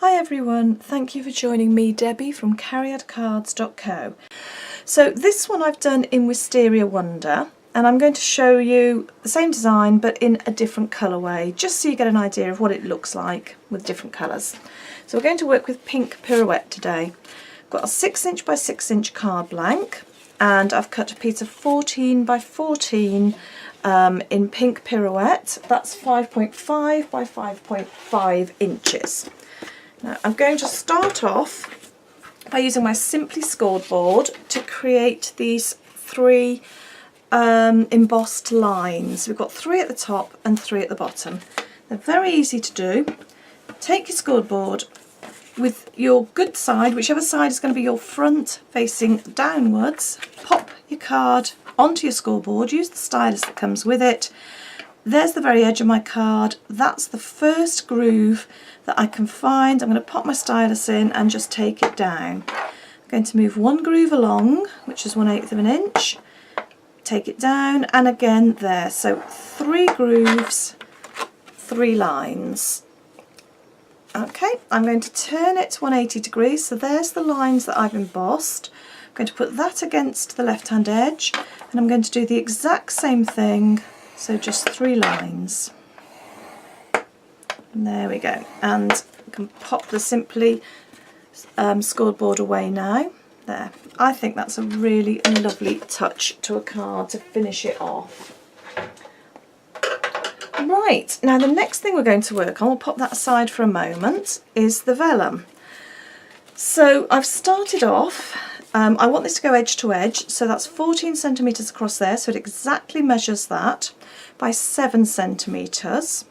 Hi everyone, thank you for joining me, Debbie from cariadcards.co. So this one I've done in Wisteria Wonder, and I'm going to show you the same design but in a different colourway, just so you get an idea of what it looks like with different colours. So we're going to work with pink pirouette today. I've got a 6" by 6" card blank, and I've cut a piece of 14 by 14 in pink pirouette. That's 5.5 by 5.5 inches. Now I'm going to start off by using my Simply Scored board to create these three embossed lines. We've got 3 at the top and 3 at the bottom. They're very easy to do. Take your scored board with your good side, whichever side is going to be your front facing downwards, pop your card onto your scoreboard, use the stylus that comes with it. There's the very edge of my card. That's the first groove that I can find. I'm going to pop my stylus in and just take it down. I'm going to move one groove along, which is 1/8 of an inch, take it down, and again there. So 3 grooves, 3 lines. Okay, I'm going to turn it 180 degrees, so there's the lines that I've embossed. I'm going to put that against the left hand edge, and I'm going to do the exact same thing, so just 3 lines. And there we go, and I can pop the Simply Scored board away now. There, I think that's a really lovely touch to a card to finish it off. Right, now the next thing we're going to work on, we'll pop that aside for a moment, is the vellum. So I've started off, I want this to go edge to edge, so that's 14 centimetres across there, so it exactly measures that by 7 centimetres.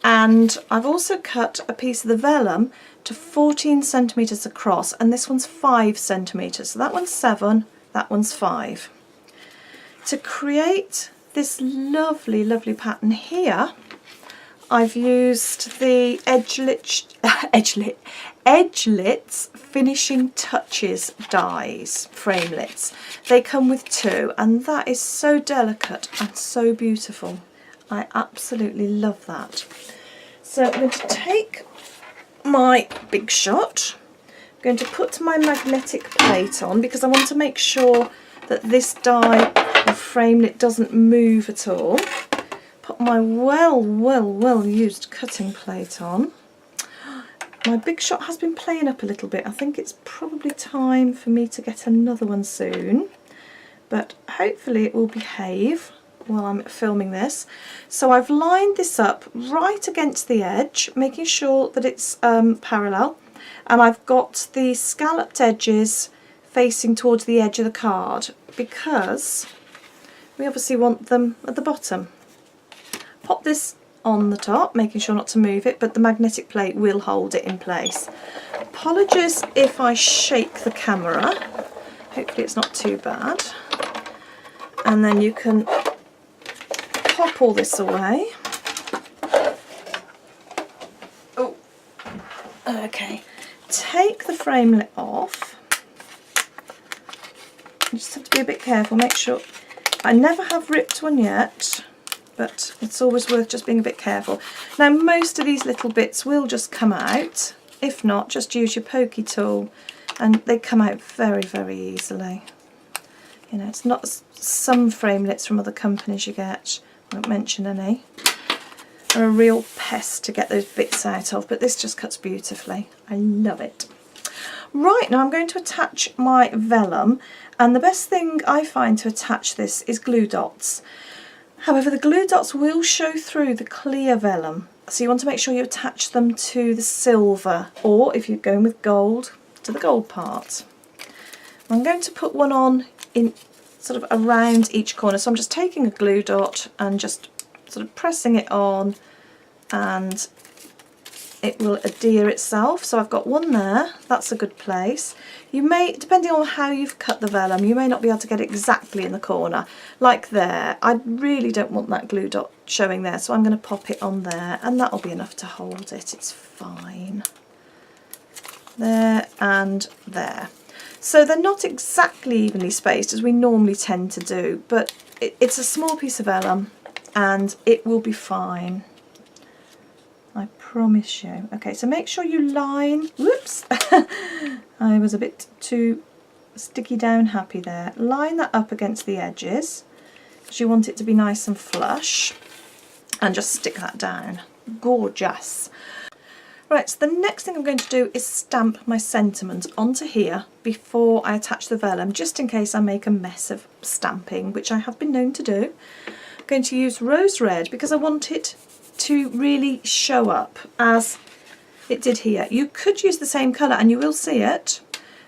And I've also cut a piece of the vellum to 14 centimetres across, and this one's 5 centimetres, so that one's 7, that one's 5. To create this lovely, lovely pattern here, I've used the Edgelits Finishing Touches dies, framelits. They come with 2, and that is so delicate and so beautiful. I absolutely love that. So I'm going to take my Big Shot, I'm going to put my magnetic plate on because I want to make sure that this die or framelit doesn't move at all. Put my well used cutting plate on. My Big Shot has been playing up a little bit. I think it's probably time for me to get another one soon, but hopefully it will behave while I'm filming this. So I've lined this up right against the edge, making sure that it's parallel, and I've got the scalloped edges facing towards the edge of the card because we obviously want them at the bottom. Pop this on the top, making sure not to move it, but the magnetic plate will hold it in place. Apologies if I shake the camera, hopefully it's not too bad. And then you can pop all this away. Oh, okay. Take the framelit off. You just have to be a bit careful, make sure. I never have ripped one yet, but it's always worth just being a bit careful. Now most of these little bits will just come out. If not, just use your pokey tool and they come out very, very easily. You know, it's not some framelits from other companies you get, I won't mention any, are a real pest to get those bits out of, but this just cuts beautifully. I love it. Right, now I'm going to attach my vellum, and the best thing I find to attach this is glue dots. However, the glue dots will show through the clear vellum, so you want to make sure you attach them to the silver, or if you're going with gold, to the gold part. I'm going to put one on in sort of around each corner, so I'm just taking a glue dot and just sort of pressing it on, and it will adhere itself. So I've got one there, that's a good place. You may, depending on how you've cut the vellum, you may not be able to get it exactly in the corner, like there. I really don't want that glue dot showing there, so I'm going to pop it on there, and that'll be enough to hold it, it's fine. There and there. So they're not exactly evenly spaced as we normally tend to do, but it's a small piece of vellum and it will be fine. I promise you. Okay, so make sure you line, whoops, I was a bit too sticky down happy there. Line that up against the edges because you want it to be nice and flush, and just stick that down. Gorgeous. Right, so the next thing I'm going to do is stamp my sentiment onto here before I attach the vellum, just in case I make a mess of stamping, which I have been known to do. I'm going to use rose red because I want it to really show up as it did here. You could use the same colour and you will see it,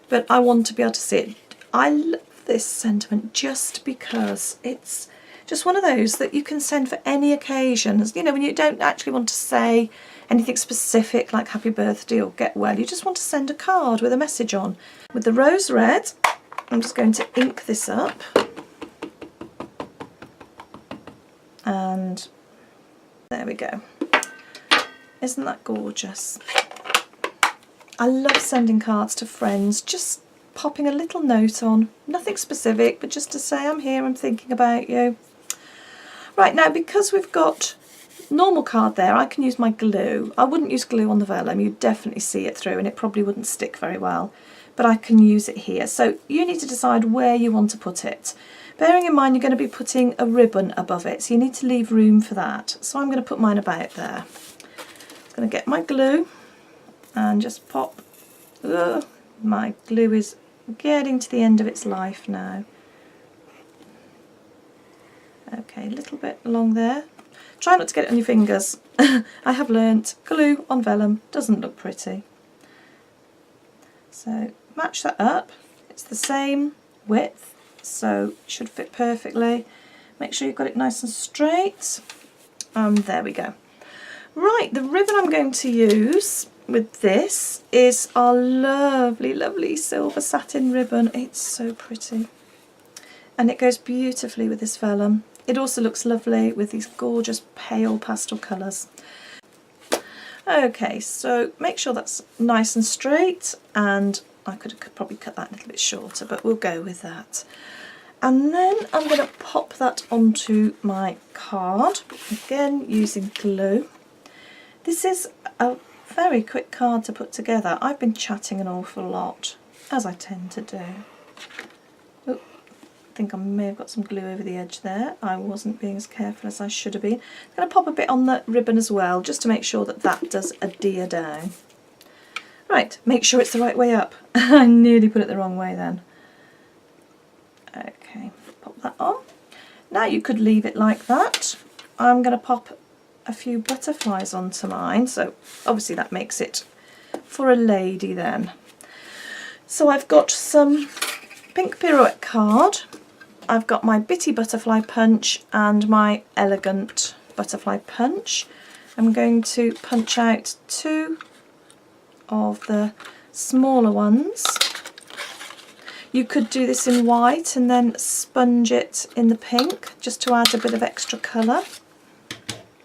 but I want to be able to see it. I love this sentiment just because it's just one of those that you can send for any occasion. You know, when you don't actually want to say anything specific like happy birthday or get well, you just want to send a card with a message on. With the rose red, I'm just going to ink this up, and there we go. Isn't that gorgeous? I love sending cards to friends, just popping a little note on, nothing specific, but just to say I'm here, I'm thinking about you. Right, now because we've got normal card there, I can use my glue. I wouldn't use glue on the vellum, you'd definitely see it through and it probably wouldn't stick very well, but I can use it here. So you need to decide where you want to put it. Bearing in mind you're going to be putting a ribbon above it, so you need to leave room for that. So I'm going to put mine about there. I'm going to get my glue and just pop. Ugh, my glue is getting to the end of its life now. Okay, a little bit along there. Try not to get it on your fingers. I have learnt glue on vellum doesn't look pretty. So match that up. It's the same width, so it should fit perfectly. Make sure you've got it nice and straight. There we go. Right, the ribbon I'm going to use with this is our lovely, lovely silver satin ribbon. It's so pretty. And it goes beautifully with this vellum. It also looks lovely with these gorgeous pale pastel colours. Okay, so make sure that's nice and straight, and I could probably cut that a little bit shorter, but we'll go with that. And then I'm going to pop that onto my card, again using glue. This is a very quick card to put together. I've been chatting an awful lot, as I tend to do. Oop, I think I may have got some glue over the edge there. I wasn't being as careful as I should have been. I'm going to pop a bit on the ribbon as well, just to make sure that that does adhere down. Right, make sure it's the right way up. I nearly put it the wrong way then. Okay, pop that on. Now you could leave it like that. I'm going to pop a few butterflies onto mine, so obviously that makes it for a lady then. So I've got some pink pirouette card, I've got my bitty butterfly punch and my elegant butterfly punch. I'm going to punch out two of the smaller ones. You could do this in white and then sponge it in the pink just to add a bit of extra colour.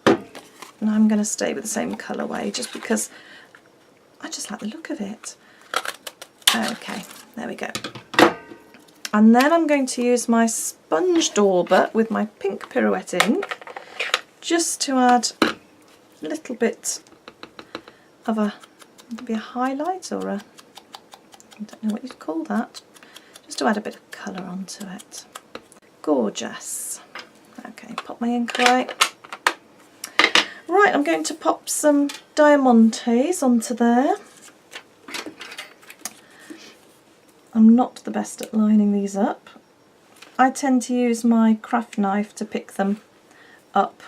And I'm going to stay with the same colourway just because I just like the look of it. Okay, there we go. And then I'm going to use my sponge dauber with my pink pirouette ink just to add a little bit of a, maybe a highlight or a, I don't know what you'd call that, just to add a bit of colour onto it. Gorgeous. Okay, pop my ink away. Right, I'm going to pop some diamantes onto there. I'm not the best at lining these up. I tend to use my craft knife to pick them up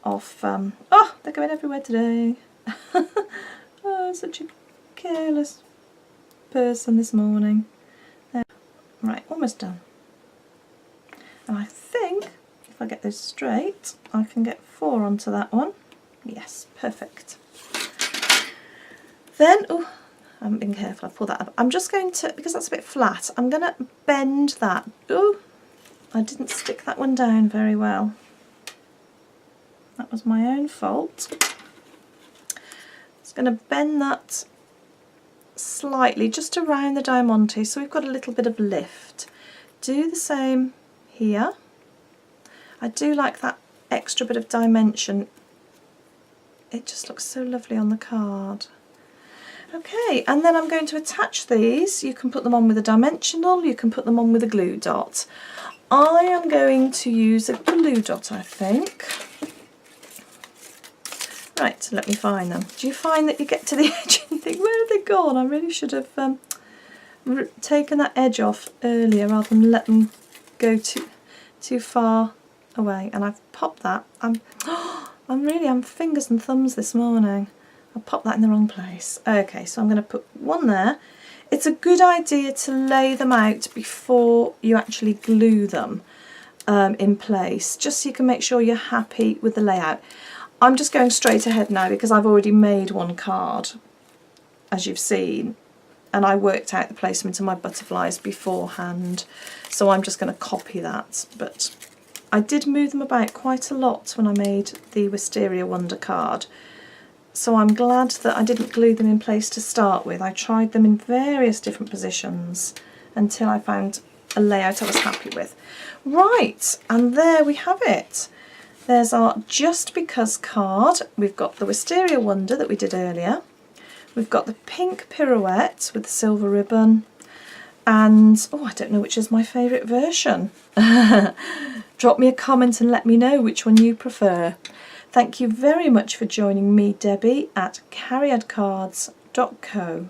off, oh, they're going everywhere today. Oh, such a careless person this morning. There. Right, almost done. And I think if I get those straight, I can get 4 onto that one. Yes, perfect. Then, oh, I haven't been careful, I've pulled that up. I'm just going to, because that's a bit flat, I'm going to bend that. Oh, I didn't stick that one down very well. That was my own fault. Just going to bend that slightly, just around the diamante, so we've got a little bit of lift. Do the same here. I do like that extra bit of dimension it just looks so lovely on the card. Okay, and then I'm going to attach these. You can put them on with a dimensional, you can put them on with a glue dot. I am going to use a glue dot, I think. Right, let me find them. Do you find that you get to the edge and you think, where have they gone? I really should have taken that edge off earlier rather than let them go too far away. And I've popped that. I'm fingers and thumbs this morning. I popped that in the wrong place. Okay, so I'm going to put one there. It's a good idea to lay them out before you actually glue them in place, just so you can make sure you're happy with the layout. I'm just going straight ahead now because I've already made one card, as you've seen, and I worked out the placement of my butterflies beforehand, so I'm just going to copy that. But I did move them about quite a lot when I made the Wisteria Wonder card, so I'm glad that I didn't glue them in place to start with. I tried them in various different positions until I found a layout I was happy with. Right, and there we have it. There's our Just Because card. We've got the Wisteria Wonder that we did earlier. We've got the pink pirouette with the silver ribbon. And, oh, I don't know which is my favourite version. Drop me a comment and let me know which one you prefer. Thank you very much for joining me, Debbie, at cariadcards.co.